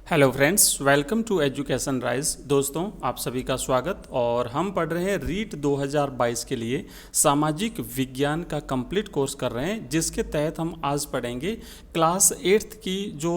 Hello friends, welcome to education rise. दोस्तों, आप सभी का स्वागत। और हम पढ़ रहे हैं रीट 2022 के लिए सामाजिक विज्ञान का कंप्लीट कोर्स कर रहे हैं, जिसके तहत हम आज पढ़ेंगे क्लास 8th की जो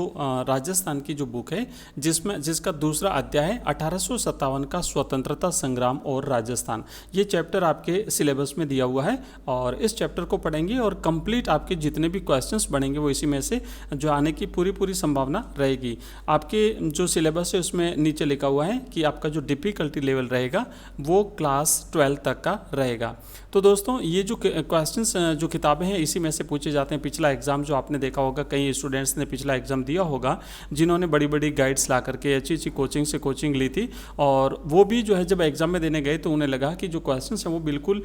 राजस्थान की जो बुक है, जिसका दूसरा अध्याय है 1857 का स्वतंत्रता संग्राम और राजस्थान। ये चैप्टर आपके सिलेबस में दिया हुआ है और इस चैप्टर को पढ़ेंगे और कंप्लीट आपके जितने भी क्वेश्चंस बनेंगे वो इसी में से जो आने की पूरी संभावना रहेगी। आपके जो सिलेबस है उसमें नीचे लिखा हुआ है कि आपका जो डिफ़िकल्टी लेवल रहेगा वो क्लास 12 तक का रहेगा। तो दोस्तों, ये जो क्वेश्चंस जो किताबें हैं इसी में से पूछे जाते हैं। पिछला एग्जाम जो आपने देखा होगा, कई स्टूडेंट्स ने पिछला एग्जाम दिया होगा जिन्होंने बड़ी बड़ी गाइड्स ला करके अच्छी कोचिंग से कोचिंग ली थी, और वो भी जो है जब एग्जाम में देने गए तो उन्हें लगा कि जो क्वेश्चंस हैं वो बिल्कुल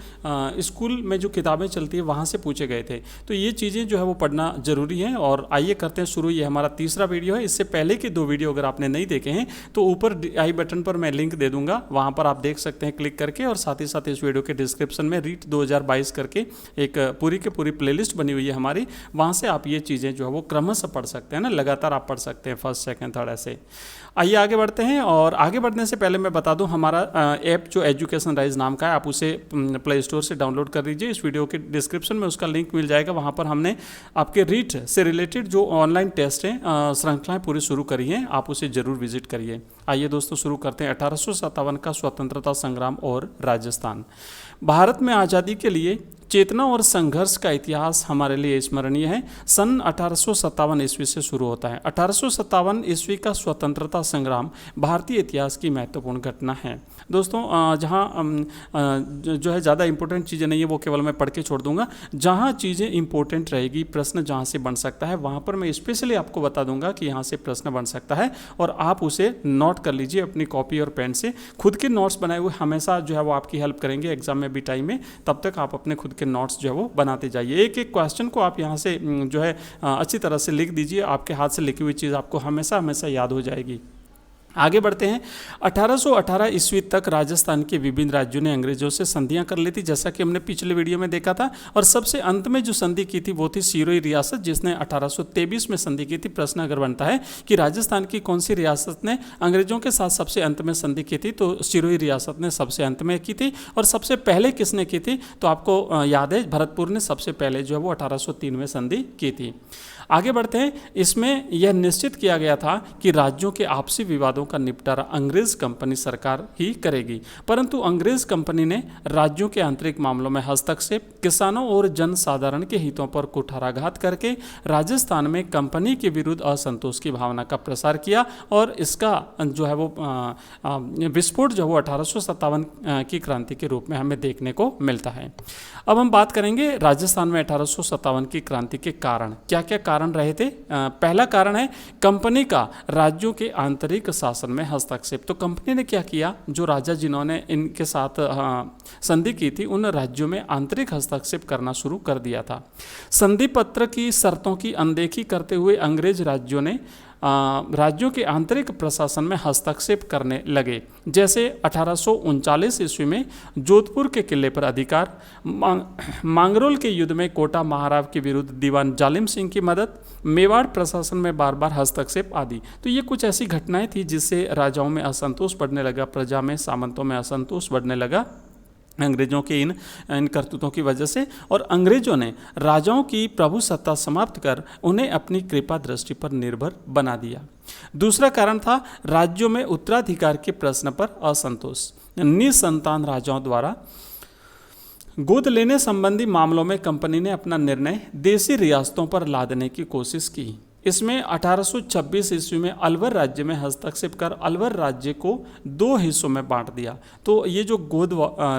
स्कूल में जो किताबें चलती है वहाँ से पूछे गए थे। तो ये चीज़ें जो है वो पढ़ना ज़रूरी है। और आइए करते हैं शुरू। ये हमारा तीसरा वीडियो है। इससे पहले के दो वीडियो अगर आपने नहीं देखे हैं तो ऊपर आई बटन पर मैं लिंक दे दूंगा, वहां पर आप देख सकते हैं क्लिक करके। और साथ ही साथ इस वीडियो के डिस्क्रिप्शन में रीट 2022 करके एक पूरी की पूरी प्लेलिस्ट बनी हुई है हमारी, वहां से आप ये चीज़ें जो है वो क्रमशः पढ़ सकते हैं ना, लगातार आप पढ़ सकते हैं, फर्स्ट सेकंड थर्ड ऐसे। आइए आगे बढ़ते हैं। और आगे बढ़ने से पहले मैं बता दूं, हमारा ऐप जो एजुकेशन राइज नाम का है, आप उसे प्ले स्टोर से डाउनलोड कर लीजिए। इस वीडियो के डिस्क्रिप्शन में उसका लिंक मिल जाएगा। वहाँ पर हमने आपके रीट से रिलेटेड जो ऑनलाइन टेस्ट हैं श्रृंखलाएँ पूरी शुरू करी हैं, आप उसे जरूर विजिट करिए। आइए दोस्तों शुरू करते हैं। 1857 का स्वतंत्रता संग्राम और राजस्थान। भारत में आज़ादी के लिए चेतना और संघर्ष का इतिहास हमारे लिए स्मरणीय है। सन 1857 ईस्वी से शुरू होता है। 1857 ईस्वी का स्वतंत्रता संग्राम भारतीय इतिहास की महत्वपूर्ण घटना है। दोस्तों, जहाँ जो है ज़्यादा इंपॉर्टेंट चीज़ें नहीं है, वो केवल मैं पढ़ के छोड़ दूंगा। जहाँ चीज़ें इंपॉर्टेंट रहेगी, प्रश्न जहाँ से बन सकता है, वहाँ पर मैं स्पेशली आपको बता दूंगा कि यहाँ से प्रश्न बन सकता है, और आप उसे नोट कर लीजिए अपनी कॉपी और पेन से। खुद के नोट्स बनाए हुए हमेशा जो है वो आपकी हेल्प करेंगे एग्जाम में भी टाइम में। तब तक आप अपने खुद के नोट्स जो है वो बनाते जाइए। एक एक क्वेश्चन को आप यहाँ से जो है अच्छी तरह से लिख दीजिए। आपके हाथ से लिखी हुई चीज़ आपको हमेशा हमेशा याद हो जाएगी। आगे बढ़ते हैं। 1818 ईस्वी तक राजस्थान के विभिन्न राज्यों ने अंग्रेजों से संधियां कर ली थी, जैसा कि हमने पिछले वीडियो में देखा था। और सबसे अंत में जो संधि की थी वो थी सिरोही रियासत, जिसने 1823 में संधि की थी। प्रश्न अगर बनता है कि राजस्थान की कौन सी रियासत ने अंग्रेजों के साथ सबसे अंत में संधि की थी, तो सिरोही रियासत ने सबसे अंत में की थी। और सबसे पहले किसने की थी, तो आपको याद है भरतपुर ने सबसे पहले जो है वो 1803 में संधि की थी। आगे बढ़ते हैं। इसमें यह निश्चित किया गया था कि राज्यों के आपसी विवादों का निपटारा अंग्रेज कंपनी सरकार ही करेगी, परंतु अंग्रेज कंपनी ने राज्यों के आंतरिक मामलों में हस्तक्षेप, किसानों और जनसाधारण के हितों पर कुठाराघात करके राजस्थान में कंपनी के विरुद्ध असंतोष की भावना का प्रसार किया। और इसका जो है वो विस्फोट जो है वो 1857 की क्रांति के रूप में हमें देखने को मिलता है। अब हम बात करेंगे राजस्थान में 1857 की क्रांति के कारण। क्या क्या कारण रहे थे। पहला कारण है कंपनी का राज्यों के आंतरिक शासन में हस्तक्षेप। तो कंपनी ने क्या किया, जो राजा जिन्होंने इनके साथ संधि की थी, उन राज्यों में आंतरिक हस्तक्षेप करना शुरू कर दिया था। संधि पत्र की शर्तों की अनदेखी करते हुए अंग्रेज राज्यों के आंतरिक प्रशासन में हस्तक्षेप करने लगे। जैसे 1839 ईस्वी में जोधपुर के किले पर अधिकार, मांगरोल के युद्ध में कोटा महाराव के विरुद्ध दीवान जालिम सिंह की मदद, मेवाड़ प्रशासन में बार बार हस्तक्षेप आदि। तो ये कुछ ऐसी घटनाएं थी जिससे राजाओं में असंतोष बढ़ने लगा, प्रजा में, सामंतों में असंतोष बढ़ने लगा अंग्रेजों के इन करतूतों की वजह से। और अंग्रेजों ने राजाओं की प्रभु सत्ता समाप्त कर उन्हें अपनी कृपा दृष्टि पर निर्भर बना दिया। दूसरा कारण था राज्यों में उत्तराधिकार के प्रश्न पर असंतोष। निसंतान राजाओं द्वारा गोद लेने संबंधी मामलों में कंपनी ने अपना निर्णय देशी रियासतों पर लादने की कोशिश की। इसमें 1826 ईस्वी में अलवर राज्य में हस्तक्षेप कर अलवर राज्य को 2 हिस्सों में बांट दिया। तो ये जो गोद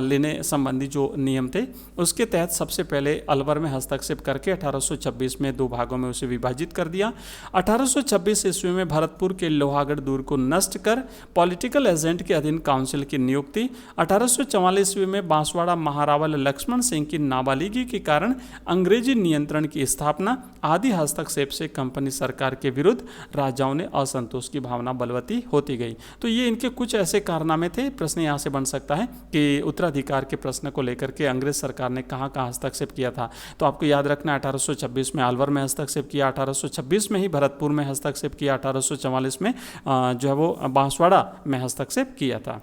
लेने संबंधी जो नियम थे, उसके तहत सबसे पहले अलवर में हस्तक्षेप करके 1826 में 2 भागों में उसे विभाजित कर दिया। 1826 ईस्वी में भरतपुर के लोहागढ़ दूर को नष्ट कर पॉलिटिकल एजेंट के अधीन काउंसिल की नियुक्ति। 1844 ईस्वी में बांसवाड़ा महारावल लक्ष्मण सिंह की नाबालिगी के कारण अंग्रेजी नियंत्रण की स्थापना आदि हस्तक्षेप से कंपनी सरकार के विरुद्ध राजाओं ने असंतोष की भावना बलवती होती गई। तो ये इनके कुछ ऐसे कारनामे थे। प्रश्न यहाँ से बन सकता है कि उत्तराधिकार के प्रश्न को लेकर के अंग्रेज सरकार ने कहाँ कहाँ हस्तक्षेप किया था। तो आपको याद रखना 1826 में अलवर में हस्तक्षेप किया, 1826 में ही भरतपुर में हस्तक्षेप किया, 1844 में जो है वो बांसवाड़ा में हस्तक्षेप किया था।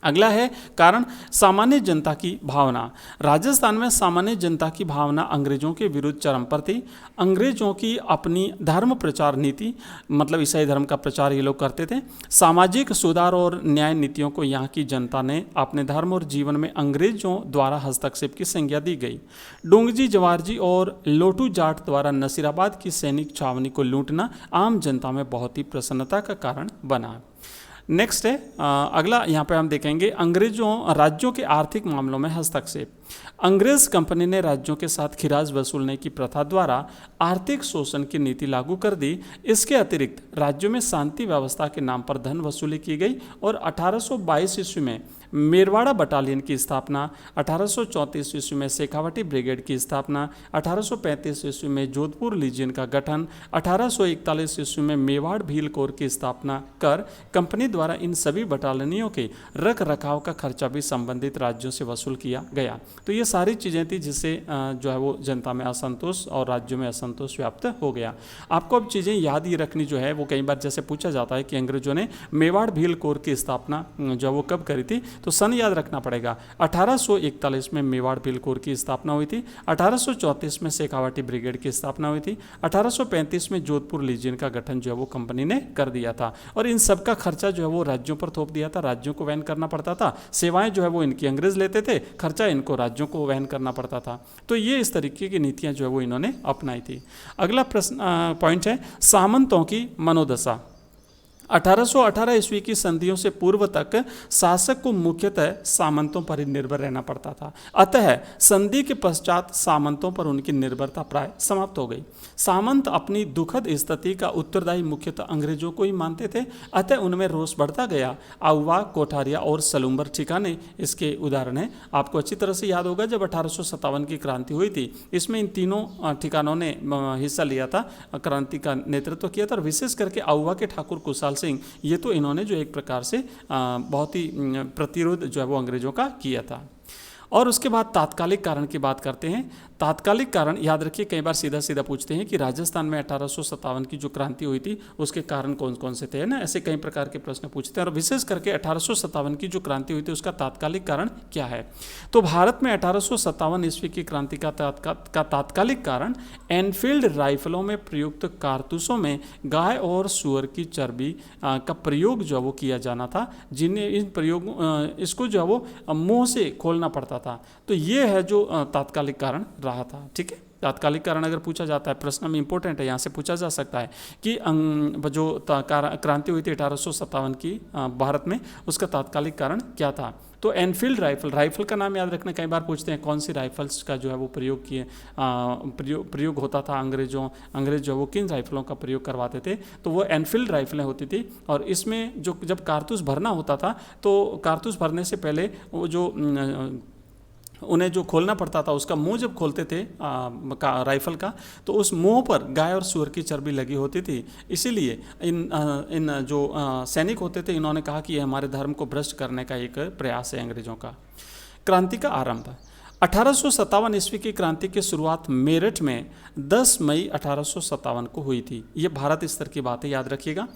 अगला है कारण सामान्य जनता की भावना। राजस्थान में सामान्य जनता की भावना अंग्रेजों के विरुद्ध चरम पर थी। अंग्रेजों की अपनी धर्म प्रचार नीति, मतलब ईसाई धर्म का प्रचार ये लोग करते थे। सामाजिक सुधार और न्याय नीतियों को यहाँ की जनता ने अपने धर्म और जीवन में अंग्रेजों द्वारा हस्तक्षेप की संज्ञा दी गई। डोंगजी, जवाहरजी और लोटू जाट द्वारा नसीराबाद की सैनिक छावनी को लूटना आम जनता में बहुत ही प्रसन्नता का कारण बना। नेक्स्ट है अगला, यहाँ पे हम देखेंगे अंग्रेजों राज्यों के आर्थिक मामलों में हस्तक्षेप। अंग्रेज कंपनी ने राज्यों के साथ खिराज वसूलने की प्रथा द्वारा आर्थिक शोषण की नीति लागू कर दी। इसके अतिरिक्त राज्यों में शांति व्यवस्था के नाम पर धन वसूली की गई और 1822 ईस्वी में मेरवाड़ा बटालियन की स्थापना, 1834 ईस्वी में शेखावटी ब्रिगेड की स्थापना, 1835 ईस्वी में जोधपुर लीजियन का गठन, 1841 ईस्वी में मेवाड़ भील कोर की स्थापना कर कंपनी द्वारा इन सभी बटालियनों के रख रखाव का खर्चा भी संबंधित राज्यों से वसूल किया गया। तो ये सारी चीज़ें थी जिससे जो है वो जनता में असंतोष और राज्यों में असंतोष व्याप्त हो गया। आपको अब चीज़ें याद ही रखनी जो है वो, कई बार जैसे पूछा जाता है कि अंग्रेजों ने मेवाड़ भील कोर की स्थापना जो है वो कब करी थी, तो सन याद रखना पड़ेगा। 1841 में मेवाड़ भील कोर की स्थापना हुई थी, 1834 में शेखावटी ब्रिगेड की स्थापना हुई थी, 1835 में जोधपुर लीजियन का गठन जो है वो कंपनी ने कर दिया था और इन सब का खर्चा जो है वो राज्यों पर थोप दिया था। राज्यों को वहन करना पड़ता था, सेवाएं जो है वो इनकी अंग्रेज लेते थे, खर्चा इनको राज्यों को वहन करना पड़ता था। तो ये इस तरीके की नीतियां जो है वो इन्होंने अपनाई थी। अगला प्रश्न पॉइंट है सामंतों की मनोदशा। 1818 ईस्वी की संधियों से पूर्व तक शासक को मुख्यतः सामंतों पर ही निर्भर रहना पड़ता था, अतः संधि के पश्चात सामंतों पर उनकी निर्भरता प्राय समाप्त हो गई। सामंत अपनी दुखद स्थिति का उत्तरदायी मुख्यतः अंग्रेजों को ही मानते थे, अतः उनमें रोष बढ़ता गया। आउवा, कोठारिया और सलूम्बर ठिकाने इसके उदाहरण हैं। आपको अच्छी तरह से याद होगा जब 1857 की क्रांति हुई थी, इसमें इन तीनों ठिकानों ने हिस्सा लिया था, क्रांति का नेतृत्व किया था और विशेष करके आउवा के ठाकुर कुशाल सिंह, ये तो इन्होंने जो एक प्रकार से बहुत ही प्रतिरोध जो है वो अंग्रेजों का किया था। और उसके बाद तात्कालिक कारण की बात करते हैं। तात्कालिक कारण याद रखिए, कई बार सीधा सीधा पूछते हैं कि राजस्थान में 1857 की जो क्रांति हुई थी उसके कारण कौन कौन से थे ना, ऐसे कई प्रकार के प्रश्न पूछते हैं। और विशेष करके 1857 की जो क्रांति हुई थी उसका तात्कालिक कारण क्या है। तो भारत में 1857 ईस्वी की क्रांति का तात्कालिक कारण एनफील्ड राइफलों में प्रयुक्त कारतूसों में गाय और सुअर की चर्बी का प्रयोग जो है वो किया जाना था, जिन्हें इन प्रयोग इसको जो है वो मुँह से खोलना पड़ता था। तो ये है जो तात्कालिक कारण रहा था। ठीक है, तात्कालिक कारण अगर पूछा जाता है, प्रश्न में इंपॉर्टेंट है, यहाँ से पूछा जा सकता है कि जो क्रांति हुई थी 1857 की भारत में, उसका तात्कालिक कारण क्या था। तो एनफील्ड राइफल का नाम याद रखना, कई बार पूछते हैं कौन सी राइफल्स का जो है वो प्रयोग किए प्रयोग होता था, अंग्रेज जो वो किन राइफलों का प्रयोग करवाते थे, तो वो एनफील्ड राइफलें होती थी। और इसमें जो जब कारतूस भरना होता था तो कारतूस भरने से पहले वो जो उन्हें जो खोलना पड़ता था, उसका मुंह जब खोलते थे राइफल का, तो उस मुंह पर गाय और सूअर की चर्बी लगी होती थी। इसीलिए इन जो सैनिक होते थे, इन्होंने कहा कि ये हमारे धर्म को भ्रष्ट करने का एक प्रयास है अंग्रेजों का। क्रांति का आरंभ 1857 ईस्वी की क्रांति की शुरुआत मेरठ में 10 मई 1857 को हुई थी। ये भारत स्तर की बात है, याद रखिएगा।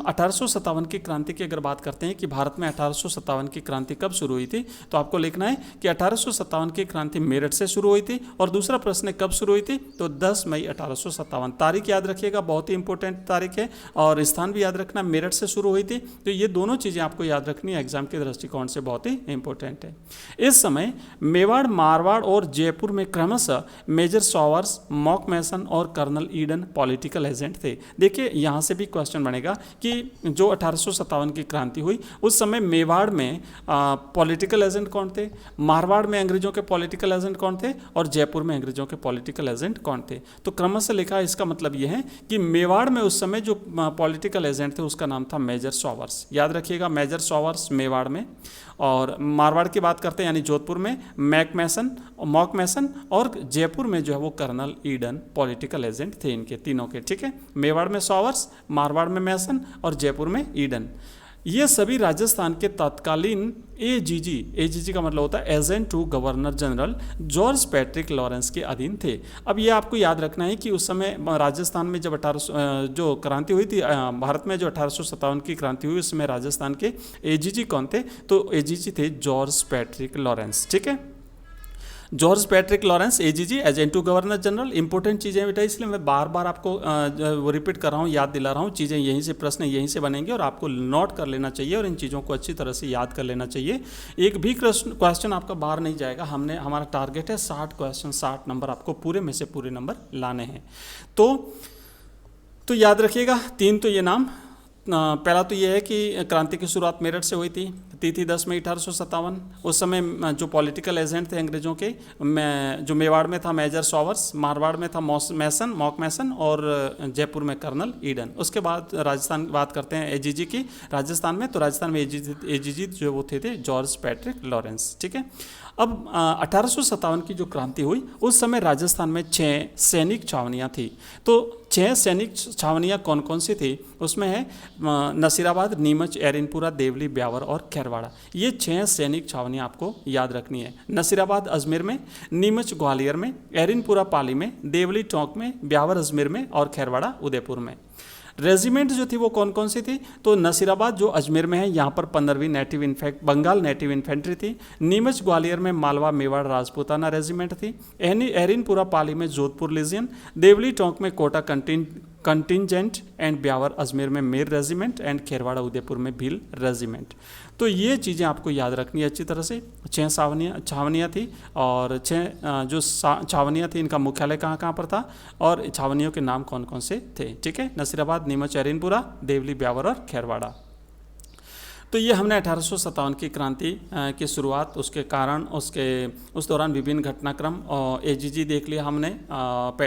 1857 की क्रांति की अगर बात करते हैं कि भारत में 1857 की क्रांति कब शुरू हुई थी, तो आपको लिखना है कि 1857 की क्रांति मेरठ से शुरू हुई थी। और दूसरा प्रश्न कब शुरू हुई थी, तो 10 मई 1857। तारीख याद रखिएगा, बहुत ही इंपॉर्टेंट तारीख है। और स्थान भी याद रखना, मेरठ से शुरू हुई थी। तो ये दोनों चीज़ें आपको याद रखनी है, एग्जाम के दृष्टिकोण से बहुत ही इंपॉर्टेंट है। इस समय मेवाड़, मारवाड़ और जयपुर में क्रमशः मेजर सॉवर्स, मॉक मैसन और कर्नल ईडन पॉलिटिकल एजेंट थे। देखिए यहाँ से भी क्वेश्चन बनेगा कि जो 1857 की क्रांति हुई उस समय मेवाड़ में पॉलिटिकल एजेंट कौन थे, मारवाड़ में अंग्रेजों के पॉलिटिकल एजेंट कौन थे और जयपुर में अंग्रेजों के पॉलिटिकल एजेंट कौन थे। तो क्रमशः लिखा, इसका मतलब यह है कि मेवाड़ में उस समय जो पॉलिटिकल एजेंट थे उसका नाम था मेजर सॉवर्स। याद रखिएगा, मेजर सॉवर्स मेवाड़ में। और मारवाड़ की बात करते हैं यानी जोधपुर में मैक मैसन, मॉक मैसन, और जयपुर में जो है वो कर्नल ईडन पॉलिटिकल एजेंट थे इनके तीनों के, ठीक है। मेवाड़ में सॉवर्स, मारवाड़ में मैसन और जयपुर में ईडन। ये सभी राजस्थान के तत्कालीन एजीजी का मतलब होता है agent to governor general George Patrick Lawrence के अधीन थे। अब ये आपको याद रखना है कि उस समय राजस्थान में जब जो क्रांति हुई थी, भारत में जो 1857 की क्रांति हुई, उस समय राजस्थान के एजीजी कौन थे? तो एजीजी थे जॉर्ज पैट्रिक लॉरेंस, ठीक है। George Patrick Lawrence AGG agent to governor general. Important चीज़ें बेटा, इसलिए मैं बार बार आपको वो रिपीट कर रहा हूँ, याद दिला रहा हूँ। चीज़ें यहीं से, प्रश्न यहीं से बनेंगे और आपको नोट कर लेना चाहिए और इन चीज़ों को अच्छी तरह से याद कर लेना चाहिए। एक भी क्वेश्चन आपका बाहर नहीं जाएगा। हमारा टारगेट है 60 क्वेश्चन, 60 नंबर आपको पूरे में से पूरे नंबर लाने हैं। तो याद रखिएगा, 3 तो ये नाम। पहला तो ये है कि क्रांति की शुरुआत मेरठ से हुई थी, तिथि 10 मई 1857। उस समय जो पॉलिटिकल एजेंट थे अंग्रेजों के, जो मेवाड़ में था मेजर सॉवर्स, मारवाड़ में था मैसन, मॉक मैसन, और जयपुर में कर्नल ईडन। उसके बाद राजस्थान बात करते हैं एजीजी की। राजस्थान में, तो राजस्थान में एजीजी जो वो थे जॉर्ज पैट्रिक लॉरेंस, ठीक है। अब 1857 की जो क्रांति हुई, उस समय राजस्थान में 6 सैनिक छावनियाँ थी। तो 6 सैनिक छावनियाँ कौन कौन सी थी? उसमें है नसीराबाद, नीमच, एरिनपुरा, देवली, ब्यावर और खैरवाड़ा। ये 6 सैनिक छावनियाँ आपको याद रखनी है। नसीराबाद अजमेर में, नीमच ग्वालियर में, एरिनपुरा पाली में, देवली टोंक में, ब्यावर अजमेर में और खैरवाड़ा उदयपुर में। रेजिमेंट जो थी वो कौन कौन सी थी? तो नसीराबाद जो अजमेर में है, यहाँ पर 15वीं बंगाल नेटिव इन्फेंट्री थी। नीमच ग्वालियर में मालवा मेवाड़ राजपूताना रेजिमेंट थी। एरिनपुरा पाली में जोधपुर लीजियन, देवली टोंक में कोटा कंटिंजेंट एंड ब्यावर अजमेर में मेर रेजिमेंट एंड खेरवाड़ा उदयपुर में भील रेजिमेंट। तो ये चीज़ें आपको याद रखनी है अच्छी तरह से। 6 छावनियाँ थी और 6 जो छावनियाँ थी, इनका मुख्यालय कहाँ कहाँ पर था और छावनियों के नाम कौन कौन से थे, ठीक है। नसीराबाद, नीमच, एरिनपुरा, देवली, ब्यावर और खैरवाड़ा। तो ये हमने 1857 की क्रांति की शुरुआत, उसके कारण, उस दौरान विभिन्न घटनाक्रम और एजीजी देख लिया हमने,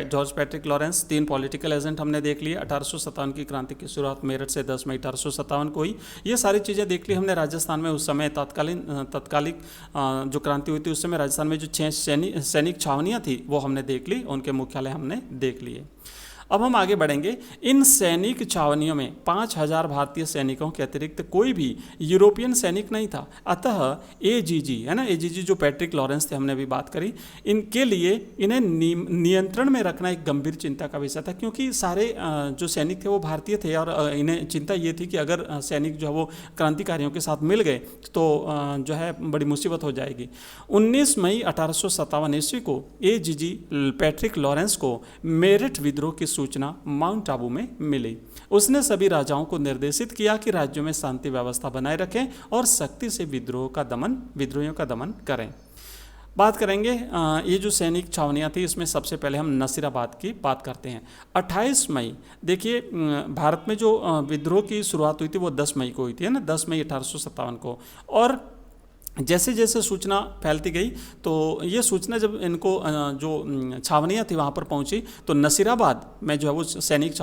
George Patrick Lawrence, 3 political agent हमने देख लिए। 1857 की क्रांति की शुरुआत मेरठ से 10 मई 1857 को हुई। ये सारी चीज़ें देख ली हमने। राजस्थान में उस समय तत्कालिक जो क्रांति हुई थी, उस समय राजस्थान में जो 6 सैनिक छावनियाँ थी वो हमने देख ली, उनके मुख्यालय हमने देख लिए। अब हम आगे बढ़ेंगे। इन सैनिक छावनियों में 5000 भारतीय सैनिकों के अतिरिक्त कोई भी यूरोपियन सैनिक नहीं था। अतः एजीजी है ना, एजीजी जो पैट्रिक लॉरेंस थे, हमने भी बात करी, इनके लिए इन्हें नियंत्रण में रखना एक गंभीर चिंता का विषय था, क्योंकि सारे जो सैनिक थे वो भारतीय थे और इन्हें चिंता ये थी कि अगर सैनिक जो है वो क्रांतिकारियों के साथ मिल गए तो जो है बड़ी मुसीबत हो जाएगी। 19 मई 1857 ईस्वी को एजीजी पैट्रिक लॉरेंस को मेरठ विद्रोह की सूचना माउंट आबू में मिली। उसने सभी राजाओं को निर्देशित किया कि राज्यों में शांति व्यवस्था बनाए रखें और सख्ती से विद्रोहियों का दमन करें। बात करेंगे ये जो सैनिक छावनियाँ थी, इसमें सबसे पहले हम नसीराबाद की बात करते हैं। 28 मई, देखिए भारत में जो विद्रोह की शुरुआत हुई थी वो 10 मई को हुई थी, है ना, 10 मई 1857 को। और जैसे जैसे सूचना फैलती गई, तो ये सूचना जब इनको जो छावनियाँ थी वहाँ पर पहुँची, तो नसीराबाद में जो है वो सैनिक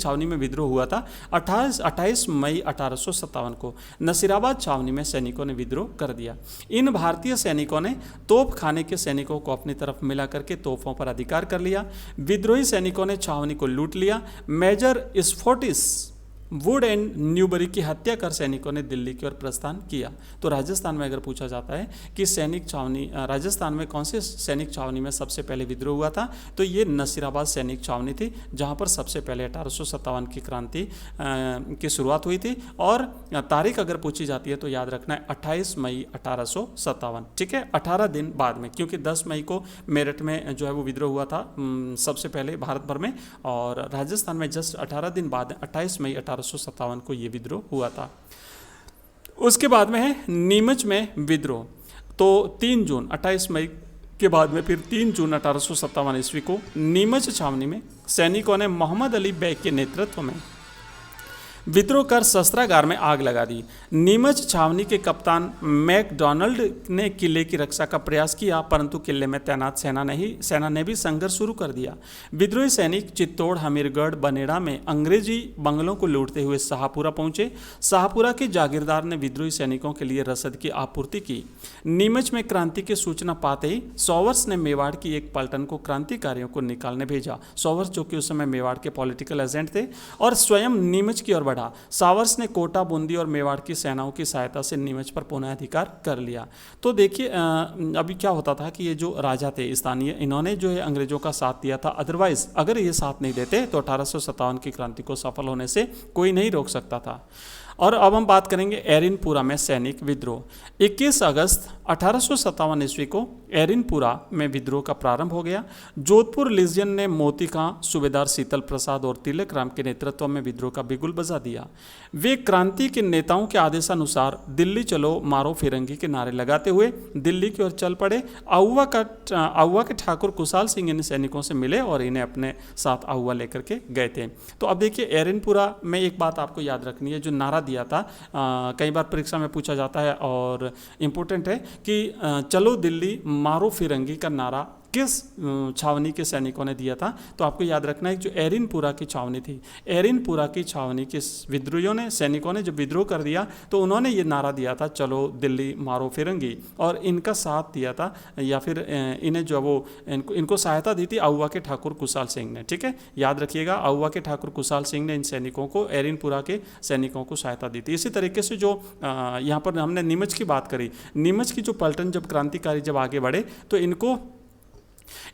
छावनी में विद्रोह हुआ था। 28 मई 1857 को नसीराबाद छावनी में सैनिकों ने विद्रोह कर दिया। इन भारतीय सैनिकों ने तोप खाने के सैनिकों को अपनी तरफ मिला करके तोपों पर अधिकार कर लिया। विद्रोही सैनिकों ने छावनी को लूट लिया। मेजर स्फोटिस वुड एंड न्यूबरी की हत्या कर सैनिकों ने दिल्ली की ओर प्रस्थान किया। तो राजस्थान में अगर पूछा जाता है कि सैनिक छावनी, राजस्थान में कौन से सैनिक छावनी में सबसे पहले विद्रोह हुआ था, तो ये नसीराबाद सैनिक छावनी थी, जहां पर सबसे पहले 1857 की क्रांति की शुरुआत हुई थी। और तारीख अगर पूछी जाती है तो याद रखना है 28 मई 1857, ठीक है, 18 दिन बाद में, क्योंकि 10 मई को मेरठ में जो है वो विद्रोह हुआ था सबसे पहले भारत भर में, और राजस्थान में जस्ट 18 दिन बाद 28 मई 1857 को ये विद्रोह हुआ था। उसके बाद में है नीमच में विद्रोह। तो 3 जून 28 मई के बाद में फिर 3 जून 1857 ईस्वी को नीमच छावनी में सैनिकों ने मोहम्मद अली बेग के नेतृत्व में विद्रोह कर शस्त्रागार में आग लगा दी। नीमच छावनी के कप्तान मैकडॉनल्ड ने किले की रक्षा का प्रयास किया, परंतु किले में तैनात सेना ने भी संघर्ष शुरू कर दिया। विद्रोही सैनिक चित्तौड़, हमीरगढ़, बनेड़ा में अंग्रेजी बंगलों को लूटते हुए शाहपुरा पहुंचे। शाहपुरा के जागीरदार ने विद्रोही सैनिकों के लिए रसद की आपूर्ति की। नीमच में क्रांति की सूचना पाते ही सॉवर्स ने मेवाड़ की एक पलटन को क्रांतिकारियों को निकालने भेजा। सॉवर्स जो कि उस समय मेवाड़ के पॉलिटिकल एजेंट थे और स्वयं नीमच की ओर बढ़ा। सॉवर्स ने कोटा, बूंदी और मेवाड़ की सेनाओं की सहायता से नीमच पर पुनः अधिकार कर लिया। तो देखिए अभी क्या होता था कि ये जो राजा थे स्थानीय, इन्होंने जो है अंग्रेजों का साथ दिया था। अदरवाइज अगर ये साथ नहीं देते तो 1857 की क्रांति को सफल होने से कोई नहीं रोक सकता था। और अब हम बात करेंगे एरिनपुरा में सैनिक विद्रोह। 21 अगस्त 1857 ईस्वी को एरिनपुरा में विद्रोह का प्रारंभ हो गया। जोधपुर लीजियन ने मोती खां, सूबेदार शीतल प्रसाद और तिलक राम के नेतृत्व में विद्रोह का बिगुल बजा दिया। वे क्रांति के नेताओं के आदेशानुसार दिल्ली चलो मारो फिरंगी के नारे लगाते हुए दिल्ली की ओर चल पड़े। आहुआ के ठाकुर कुशाल सिंह इन सैनिकों से मिले और इन्हें अपने साथ आहुआ लेकर के गए थे। तो अब देखिए एरिनपुरा में एक बात आपको याद रखनी है, जो नारा दिया था, कई बार परीक्षा में पूछा जाता है और इम्पोर्टेंट है कि चलो दिल्ली मारो फिरंगी का नारा किस छावनी के सैनिकों ने दिया था। तो आपको याद रखना है जो एरिनपुरा की छावनी थी, एरिनपुरा की छावनी के विद्रोहियों ने, सैनिकों ने जब विद्रोह कर दिया तो उन्होंने ये नारा दिया था चलो दिल्ली मारो फिरंगी, और इनका साथ दिया था या फिर इन्हें जो वो इनको सहायता दी थी आहुआ के ठाकुर कुशाल सिंह ने। ठीक है, याद रखिएगा, आहुआ के ठाकुर कुशाल सिंह ने इन सैनिकों को, एरिनपुरा के सैनिकों को सहायता दी थी। इसी तरीके से जो यहाँ पर हमने नीमच की बात करी, नीमच की जो पलटन जब क्रांतिकारी जब आगे बढ़े तो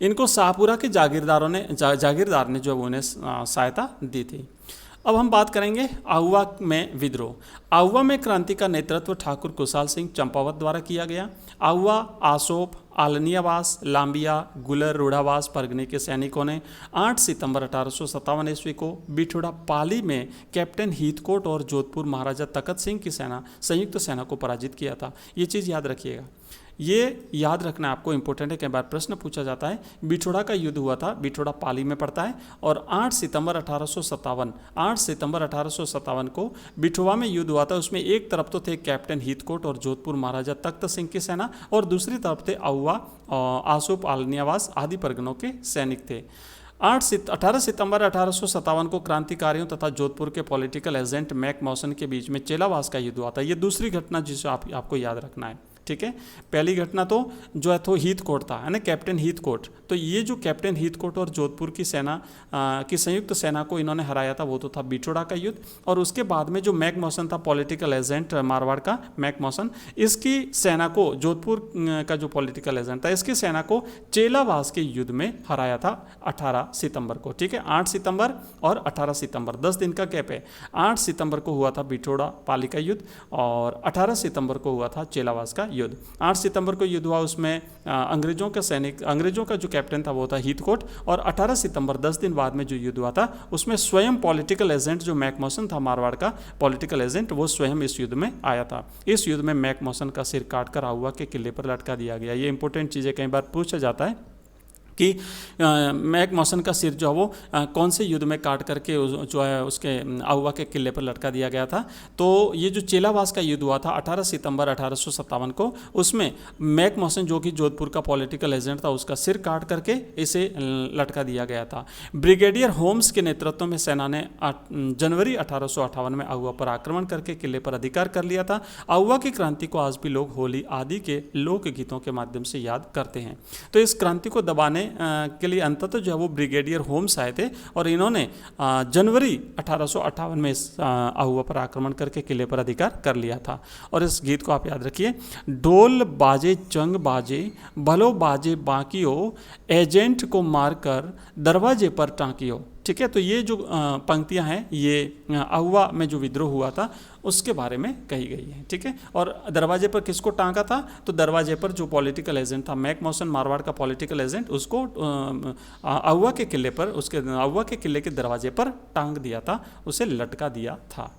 इनको शाहपुरा के जागीरदार ने जो उन्हें सहायता दी थी। अब हम बात करेंगे आहुआ में विद्रोह। आहुआ में क्रांति का नेतृत्व ठाकुर कुशाल सिंह चंपावत द्वारा किया गया। आहुआ, आसोप, आलनियावास, लांबिया, गुलर, रूढ़ावास परगने के सैनिकों ने 8 सितंबर 1857 ईस्वी को बिठूड़ा पाली में कैप्टन हीथकोट और जोधपुर महाराजा तखत सिंह की संयुक्त सेना को पराजित किया था। ये चीज़ याद रखिएगा, ये याद रखना आपको इंपॉर्टेंट है, कई बार प्रश्न पूछा जाता है। बिठूड़ा का युद्ध हुआ था, बिठूड़ा पाली में पड़ता है, और 8 सितंबर 1857 को बिठूआ में युद्ध हुआ था। उसमें एक तरफ तो थे कैप्टन हीथकोट और जोधपुर महाराजा तख्त सिंह की सेना, और दूसरी तरफ थे आहुआ, आसोप, आलनियावास आदि परगनों के सैनिक थे। 18 सितंबर 1857 को क्रांतिकारियों तथा जोधपुर के पॉलिटिकल एजेंट मैक मॉसन के बीच में चेलावास का युद्ध हुआ था। ये दूसरी घटना जिसे आपको याद रखना है। ठीक है, पहली घटना तो जो है तो हीथकोट था, है ना, कैप्टन हीथकोट। तो ये जो कैप्टन हीथकोट और जोधपुर की सेना की संयुक्त सेना को इन्होंने हराया था, वो तो था बिठूड़ा का युद्ध। और उसके बाद में जो मैक मॉसन था, पॉलिटिकल एजेंट मारवाड़ का मैक मॉसन, इसकी सेना को, जोधपुर का जो पॉलिटिकल एजेंट था, इसकी सेना को चेलावास के युद्ध में हराया था 18 सितंबर को। ठीक है, 8 सितंबर और 18 सितंबर 10 दिन का गैप है। 8 सितंबर को हुआ था बिठूड़ा पाली का युद्ध और 18 सितंबर को हुआ था चेलावास का युद्ध। 8 सितंबर को युद्ध हुआ, उसमें अंग्रेजों का जो कैप्टन था वो था हीथकोट, और 18 सितंबर 10 दिन बाद में जो युद्ध हुआ था उसमें स्वयं पॉलिटिकल एजेंट जो मैक मॉसन था, मारवाड़ का पॉलिटिकल एजेंट, वो स्वयं इस युद्ध में आया था। इस युद्ध में मैक मॉसन का सिर काटकर आहुआ के किले पर लटका दिया गया। ये इंपॉर्टेंट चीज़ें कई बार पूछा जाता है कि मैक मॉसन का सिर जो है वो कौन से युद्ध में काट करके जो है उसके आहुआ के किले पर लटका दिया गया था। तो ये जो चेलावास का युद्ध हुआ था 18 सितंबर 1857 को, उसमें मैक मॉसन जो कि जोधपुर का पॉलिटिकल एजेंट था, उसका सिर काट करके इसे लटका दिया गया था। ब्रिगेडियर होम्स के नेतृत्व में सेना ने जनवरी 1858 में आहुआ पर आक्रमण करके किले पर अधिकार कर लिया था। आहुआ की क्रांति को आज भी लोग होली आदि के लोकगीतों के माध्यम से याद करते हैं। तो इस क्रांति को दबाने के लिए अंततः जो है वो ब्रिगेडियर होम्स आए थे और इन्होंने जनवरी 1858 में आहुआ पर आक्रमण करके किले पर अधिकार कर लिया था। और इस गीत को आप याद रखिए, ढोल बाजे चंग बाजे भलो बाजे बाकियो, एजेंट को मारकर दरवाजे पर टांकियो। ठीक है, तो ये जो पंक्तियां हैं ये आहुआ में जो विद्रोह हुआ था उसके बारे में कही गई है। ठीक है, और दरवाजे पर किसको टांगा था, तो दरवाजे पर जो पॉलिटिकल एजेंट था मैक मॉसन, मारवाड़ का पॉलिटिकल एजेंट, उसको आहुआ के किले पर, उसके आहुआ के किले के दरवाजे पर टांग दिया था, उसे लटका दिया था।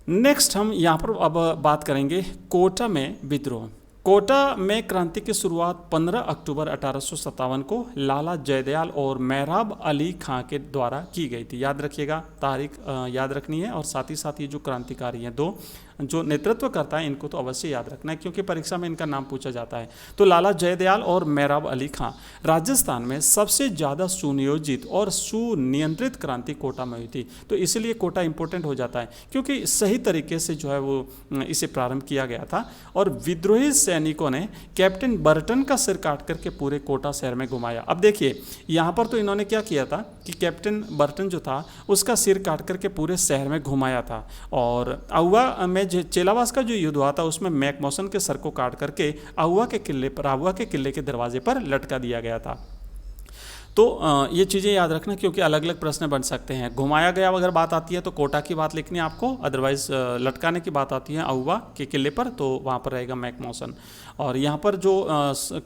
नेक्स्ट हम यहाँ पर अब बात करेंगे कोटा में विद्रोह। कोटा में क्रांति की शुरुआत 15 अक्टूबर 1857 को लाला जयदयाल और मेहराब अली खां के द्वारा की गई थी। याद रखिएगा, तारीख याद रखनी है, और साथ ही साथ ये जो क्रांतिकारी हैं दो जो नेतृत्व करता है इनको तो अवश्य याद रखना है, क्योंकि परीक्षा में इनका नाम पूछा जाता है। तो लाला जयदयाल और मेहराब अली खां। राजस्थान में सबसे ज़्यादा सुनियोजित और सुनियंत्रित क्रांति कोटा में हुई थी, तो इसलिए कोटा इंपॉर्टेंट हो जाता है, क्योंकि सही तरीके से जो है वो इसे प्रारंभ किया गया था। और विद्रोही सैनिकों ने कैप्टन बर्टन का सिर काट करके पूरे कोटा शहर में घुमाया। अब देखिए यहाँ पर तो इन्होंने क्या किया था कि कैप्टन बर्टन जो था उसका सिर काट करके पूरे शहर में घुमाया था। और आहुआ में चेलावास का जो युद्ध हुआ था उसमें मैकमोसन के सर को काट करके आहुआ के किले के दरवाजे पर लटका दिया गया था। तो ये चीज़ें याद रखना, क्योंकि अलग अलग प्रश्न बन सकते हैं। घुमाया गया अगर बात आती है तो कोटा की बात लिखनी है आपको, अदरवाइज लटकाने की बात आती है आहुआ के किले पर तो वहाँ पर रहेगा मैकमोसन। और यहाँ पर जो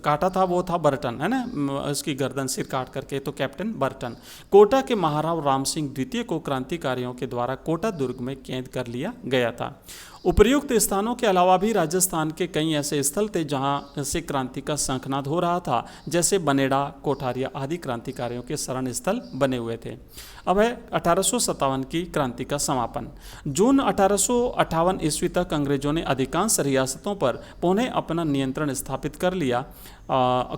काटा था वो था बर्टन, है ना, उसकी गर्दन सिर काट करके, तो कैप्टन बर्टन। कोटा के महाराव राम सिंह द्वितीय को क्रांतिकारियों के द्वारा कोटा दुर्ग में कैद कर लिया गया था। उपर्युक्त स्थानों के अलावा भी राजस्थान के कई ऐसे स्थल थे जहां से क्रांति का शंखनाद हो रहा था, जैसे बनेड़ा, कोठारिया आदि क्रांतिकारियों के शरण स्थल बने हुए थे। अब है 1857 की क्रांति का समापन। जून 1858 ईस्वी तक अंग्रेजों ने अधिकांश रियासतों पर पुनः अपना नियंत्रण स्थापित कर लिया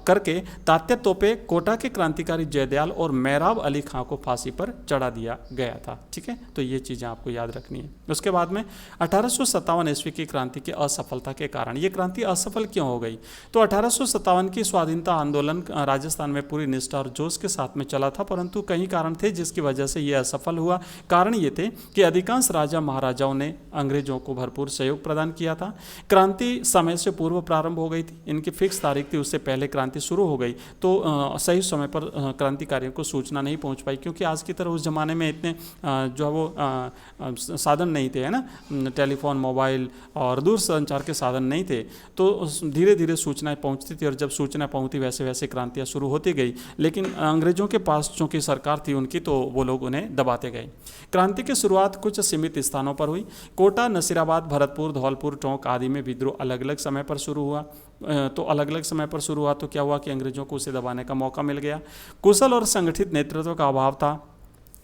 करके तात्या तोपे, कोटा के क्रांतिकारी जयदयाल और मेहराब अली खां को फांसी पर चढ़ा दिया गया था। ठीक है, तो ये चीज़ें आपको याद रखनी है। उसके बाद में 1857 ईस्वी की क्रांति की असफलता के कारण ये क्रांति असफल क्यों हो गई? तो 1857 की स्वाधीनता आंदोलन राजस्थान में पूरी निष्ठा और जोश के साथ में चला था, परंतु कई कारण थे जिसकी वजह से ये असफल हुआ। कारण ये थे कि अधिकांश राजा महाराजाओं ने अंग्रेजों को भरपूर सहयोग प्रदान किया था। क्रांति समय से पूर्व प्रारंभ हो गई थी, इनकी फिक्स तारीख थी, उससे पहले क्रांति शुरू हो गई, तो सही समय पर क्रांतिकारियों को सूचना नहीं पहुंच पाई, क्योंकि आज की तरह उस जमाने में इतने जो है वो साधन नहीं थे, है ना, टेलीफोन, मोबाइल और दूरसंचार के साधन नहीं थे, तो धीरे धीरे सूचनाएं पहुंचती थी, और जब सूचना पहुंची वैसे वैसे क्रांतियां शुरू होती गई। लेकिन अंग्रेजों के पास चूंकि सरकार थी उनकी, तो वो लोग उन्हें दबाते गए। क्रांति की शुरुआत कुछ सीमित स्थानों पर हुई। कोटा, नसीराबाद, भरतपुर, धौलपुर, टोंक आदि में विद्रोह अलग अलग समय पर शुरू हुआ। तो अलग अलग समय पर शुरू हुआ तो क्या हुआ कि अंग्रेजों को उसे दबाने का मौका मिल गया। कुशल और संगठित नेतृत्व का अभाव था,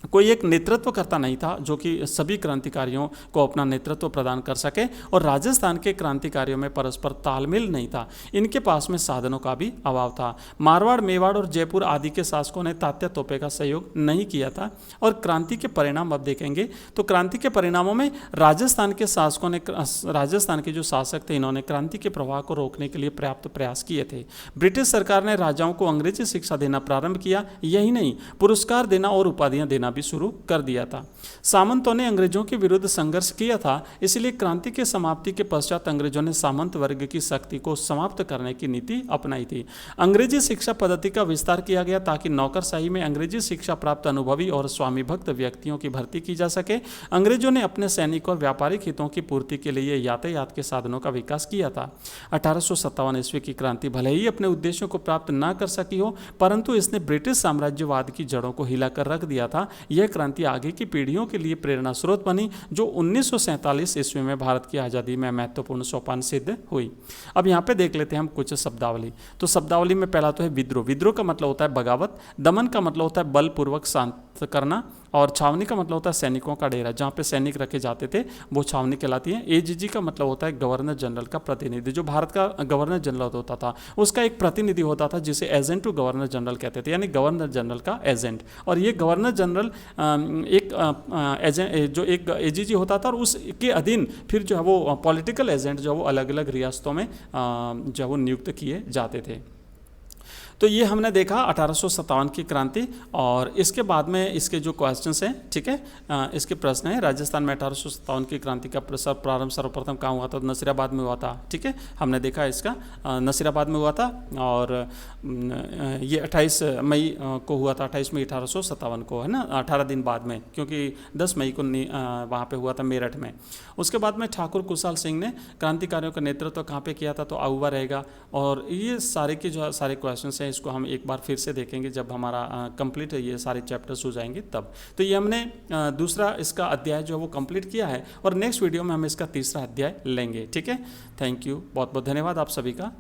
कोई एक नेतृत्वकर्ता नहीं था जो कि सभी क्रांतिकारियों को अपना नेतृत्व प्रदान कर सके, और राजस्थान के क्रांतिकारियों में परस्पर तालमेल नहीं था। इनके पास में साधनों का भी अभाव था। मारवाड़, मेवाड़ और जयपुर आदि के शासकों ने तात्या तोपे का सहयोग नहीं किया था। और क्रांति के परिणाम अब देखेंगे तो क्रांति के परिणामों में राजस्थान के शासकों ने, राजस्थान के जो शासक थे, इन्होंने क्रांति के प्रवाह को रोकने के लिए पर्याप्त प्रयास किए थे। ब्रिटिश सरकार ने राजाओं को अंग्रेजी शिक्षा देना प्रारंभ किया, यही नहीं पुरस्कार देना और उपाधियां देना भी शुरू कर दिया था। सामंतों ने अंग्रेजों के विरुद्ध संघर्ष किया था, इसलिए क्रांति के समाप्ति के पश्चात अंग्रेजों ने सामंत वर्ग की शक्ति को समाप्त करने की नीति अपनाई थी। अंग्रेजी शिक्षा पद्धति का विस्तार किया गया ताकि नौकरशाही में अंग्रेजी शिक्षा प्राप्त अनुभवी और स्वामी भक्त व्यक्तियों की भर्ती की जा सके। अंग्रेजों ने अपने सैनिक और व्यापारिक हितों की पूर्ति के लिए यातायात के साधनों का विकास किया था। 1857 ईस्वी की क्रांति भले ही अपने उद्देश्यों को प्राप्त न कर सकी हो, परंतु इसने ब्रिटिश साम्राज्यवाद की जड़ों को हिलाकर रख दिया था। यह क्रांति आगे की पीढ़ियों के लिए प्रेरणा स्रोत बनी, जो 1947 ईस्वी में भारत की आज़ादी में महत्वपूर्ण सोपान सिद्ध हुई। अब यहाँ पे देख लेते हैं हम कुछ शब्दावली। तो शब्दावली में पहला तो है विद्रोह। विद्रोह का मतलब होता है बगावत। दमन का मतलब होता है बलपूर्वक शांत करना। और छावनी का मतलब होता है सैनिकों का डेरा, जहाँ पे सैनिक रखे जाते थे वो छावनी कहलाती है। एजीजी का मतलब होता है गवर्नर जनरल का प्रतिनिधि। जो भारत का गवर्नर जनरल होता था उसका एक प्रतिनिधि होता था जिसे एजेंट टू गवर्नर जनरल कहते थे, यानी गवर्नर जनरल का एजेंट। और ये गवर्नर जनरल जो एक एजीजी होता था, और उसके अधीन फिर जो है वो पॉलिटिकल एजेंट जो है वो अलग अलग रियासतों में जो है वो नियुक्त किए जाते थे। तो ये हमने देखा 1857 की क्रांति। और इसके बाद में इसके जो क्वेश्चंस हैं, ठीक है, इसके प्रश्न हैं। राजस्थान में 1857 की क्रांति का प्रारंभ सर्वप्रथम कहाँ हुआ था? नसीराबाद में हुआ था। ठीक है, हमने देखा इसका नसीराबाद में हुआ था, और ये 28 मई को हुआ था, 28 मई 1857 को, है ना, 18 दिन बाद में, क्योंकि 10 मई को वहाँ पे हुआ था मेरठ में। उसके बाद में ठाकुर कुशाल सिंह ने क्रांतिकारियों का नेतृत्व कहाँ पे किया था? तो आहुआ रहेगा। और ये सारे के जो सारे क्वेश्चन हैं है इसको हम एक बार फिर से देखेंगे जब हमारा कंप्लीट ये सारे चैप्टर्स हो जाएंगे तब। तो ये हमने दूसरा इसका अध्याय जो है वो कंप्लीट किया है और नेक्स्ट वीडियो में हम इसका तीसरा अध्याय लेंगे। ठीक है, थैंक यू, बहुत बहुत धन्यवाद आप सभी का।